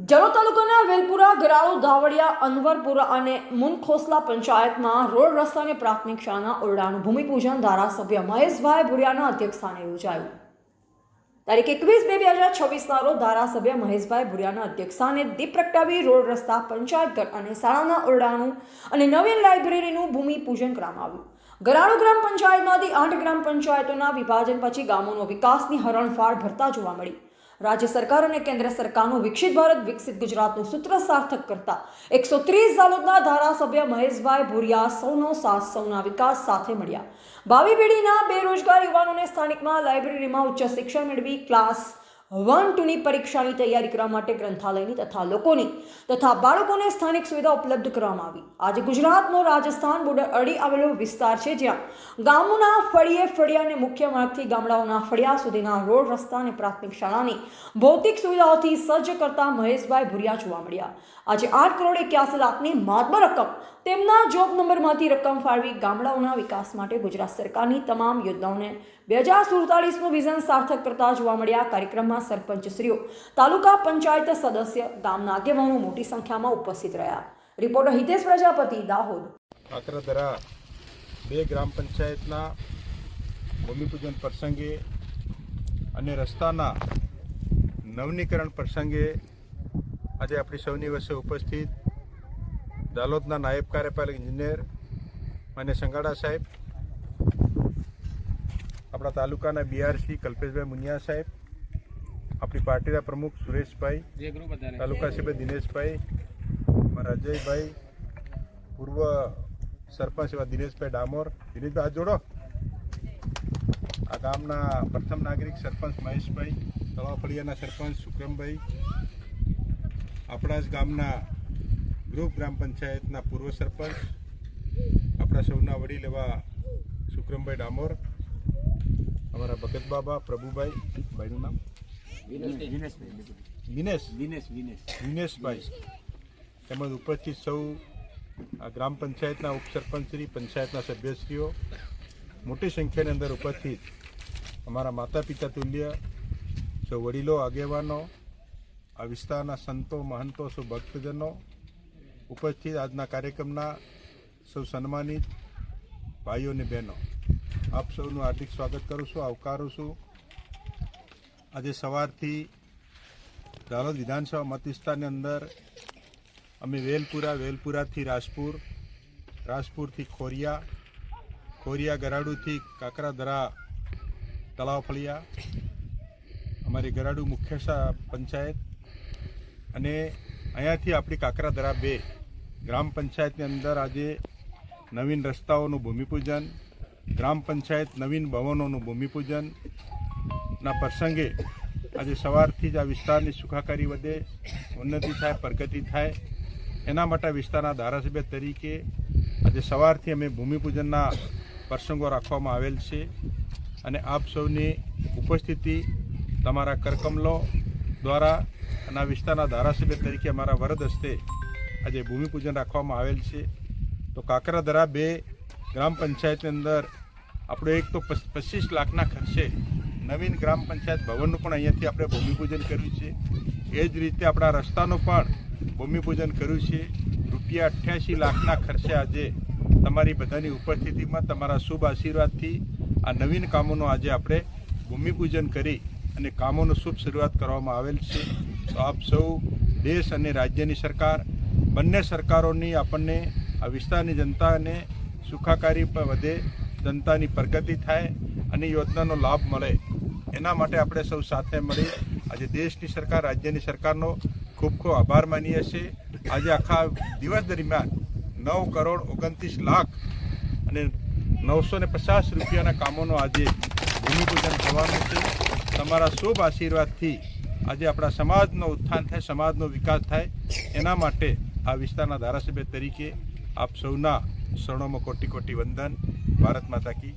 જલોદ તાલુકાના વેલપુરા, ગરાળુ, ધાવડિયા, અનવરપુરા અને મુનખોસલા પંચાયતમાં રોડ રસ્તા અને પ્રાથમિક શાળાના ઓરડાનું ભૂમિપૂજન ધારાસભ્ય મહેશભાઈ ભુરિયાના અધ્યક્ષસ્થાને યોજાયું. તારીખ 21/2/2026 રોજ ધારાસભ્ય મહેશભાઈ ભુરિયાના અધ્યક્ષસ્થાને દીપ પ્રગટાવી રોડ રસ્તા, પંચાયત ઘર અને શાળાના ઓરડાનું અને નવીન લાઇબ્રેરીનું ભૂમિપૂજન કરવામાં આવ્યું. ગરાળુ ગ્રામ પંચાયતમાંથી 8 ગ્રામ પંચાયતોના વિભાજન પછી ગામોનો વિકાસની હરણફાળ ભરતા જોવા મળી. રાજ્ય સરકાર અને કેન્દ્ર સરકારનું વિકસિત ભારત વિકસિત ગુજરાતનું સૂત્ર સાર્થક કરતા 130 ઝાલોદના ધારાસભ્ય મહેશભાઈ ભુરિયા સૌનો સાથ સૌના વિકાસ સાથે મળ્યા. ભાવિ પેઢીના બેરોજગાર યુવાનોને સ્થાનિકમાં લાઇબ્રેરીમાં ઉચ્ચ શિક્ષણ મેળવી ક્લાસ 1-2ની પરીક્ષાની તૈયારી કરવા માટે ગ્રંથાલયની તથા લોકોની તથા બાળકોને સ્થાનિક સુવિધા ઉપલબ્ધ કરવામાં આવી. આજે ગુજરાતનો રાજસ્થાન બોર્ડર અડી આવેલો વિસ્તાર છે, જ્યાં ગામોના ફળિયે ફળિયા અને મુખ્ય માર્ગથી ગામડાઓના ફળિયા સુધીના રોડ રસ્તા અને પ્રાથમિક શાળાની ભૌતિક સુવિધાઓથી સજ્જ કરતા મહેશભાઈ ભુરિયા જોવા મળ્યા. આજે 8,81,00,000ની માતબર રકમ તેમના જોબ નંબરમાંથી રકમ ફાળવી ગામડાઓના વિકાસ માટે ગુજરાત સરકારની તમામ યોજનાઓને 2047નું વિઝન સાર્થક કરતા જોવા મળ્યા. કાર્યક્રમમાં સરપંચશ્રીઓ, તાલુકા પંચાયત સદસ્ય, ગામના આગેવાનો મોટી સંખ્યામાં ઉપસ્થિત રહ્યા. રિપોર્ટર હિતેશ પ્રજાપતિ, દાહોદ. કાકરાદરા 2 ગ્રામ પંચાયતના ભૂમિપૂજન પ્રસંગે અને રસ્તાના નવીનીકરણ પ્રસંગે આજે આપણી સૌની વચ્ચે ઉપસ્થિત ઝાલોદના નાયબ કાર્યપાલક ઇજનેર અને સંગાડા સાહેબ, આપણા તાલુકાના બીઆરસી કલ્પેશભાઈ મુનિયા સાહેબ, આપણી પાર્ટીના પ્રમુખ સુરેશભાઈ, તાલુકા સભ્ય દિનેશભાઈ, મારા અજયભાઈ, પૂર્વ સરપંચ એવા દિનેશભાઈ ડામોર, દિનેશભાઈ હાથ જોડો, આ ગામના પ્રથમ નાગરિક સરપંચ મહેશભાઈ, તળાવફળિયાના સરપંચ સુક્રમભાઈ, આપણા જ ગામના ગ્રુપ ગ્રામ પંચાયતના પૂર્વ સરપંચ, આપણા સૌના વડીલ એવા સુક્રમભાઈ ડામોર, અમારા ભગત બાબા પ્રભુભાઈ, ભાઈનું નામ દિનેશભાઈ, તેમજ ઉપસ્થિત સૌ ગ્રામ પંચાયતના ઉપસરપંચશ્રી, પંચાયતના સભ્યશ્રીઓ, મોટી સંખ્યાની અંદર ઉપસ્થિત અમારા માતા પિતા તુલ્ય સૌ વડીલો, આગેવાનો, આ વિસ્તારના સંતો, મહંતો, સૌ ભક્તજનો ઉપસ્થિત આજના કાર્યક્રમના સૌ સન્માનિત ભાઈઓ અને બહેનો, આપ સૌનું હાર્દિક સ્વાગત કરું છું, આવકારું છું. આજે સવારથી ઝાલોદ વિધાનસભા મત વિસ્તારની અંદર અમે વેલપુરાથી રાજપુર, રાજપુરથી ખોરિયા ગરાડુથી કાકરાદરા તળાવફળિયા, અમારી ગરાડુ મુખ્ય પંચાયત અને અહીંયાથી આપણી કાકરાદરા 2 ગ્રામ પંચાયતની અંદર આજે નવીન રસ્તાઓનું ભૂમિપૂજન, ગ્રામ પંચાયત નવીન ભવનોનું ભૂમિપૂજનના પ્રસંગે આજે સવારથી જ આ વિસ્તારની સુખાકારી વધે, ઉન્નતિ થાય, પ્રગતિ થાય, એના માટે વિસ્તારના ધારાસભ્ય તરીકે આજે સવારથી અમે ભૂમિપૂજનના પ્રસંગો રાખવામાં આવેલ છે. અને આપ સૌની ઉપસ્થિતિ, તમારા કરકમલો દ્વારા અને આ વિસ્તારના ધારાસભ્ય તરીકે અમારા વરદ હસ્તે આજે ભૂમિપૂજન રાખવામાં આવેલ છે. તો કાકરાદરા 2 ગ્રામ પંચાયતની અંદર આપણે એક તો 25 લાખના ખર્ચે નવીન ગ્રામ પંચાયત ભવનનું પણ અહીંયાથી આપણે ભૂમિપૂજન કર્યું છે. એ જ રીતે આપણા રસ્તાનું પણ ભૂમિપૂજન કર્યું છે. ₹88 લાખના ખર્ચે આજે તમારી બધાની ઉપસ્થિતિમાં, તમારા શુભ આશીર્વાદથી આ નવીન કામોનું આજે આપણે ભૂમિપૂજન કરી અને કામોનો શુભ શરૂઆત કરવામાં આવેલ છે. તો આપ સૌ દેશ અને રાજ્યની સરકાર, બંને સરકારોની આપણને આ વિસ્તારની જનતાને સુખાકારી પર વધે, જનતાની પ્રગતિ થાય અને યોજનાનો લાભ મળે, એના માટે આપણે સૌ સાથે મળી આજે દેશની સરકાર, રાજ્યની સરકારનો ખૂબ ખૂબ આભાર માનીએ છીએ. આજે આખા દિવસ દરમિયાન 9,29,00,000 અને 950 રૂપિયાના કામોનો આજે ભૂમિપૂજન થવાનું છે. તમારા શુભ આશીર્વાદથી આજે આપણા સમાજનો ઉત્થાન થાય, સમાજનો વિકાસ થાય, એના માટે આ વિસ્તારના ધારાસભ્ય તરીકે આપ સૌના શરણોમાં કોટી કોટી વંદન. ભારત માતા કી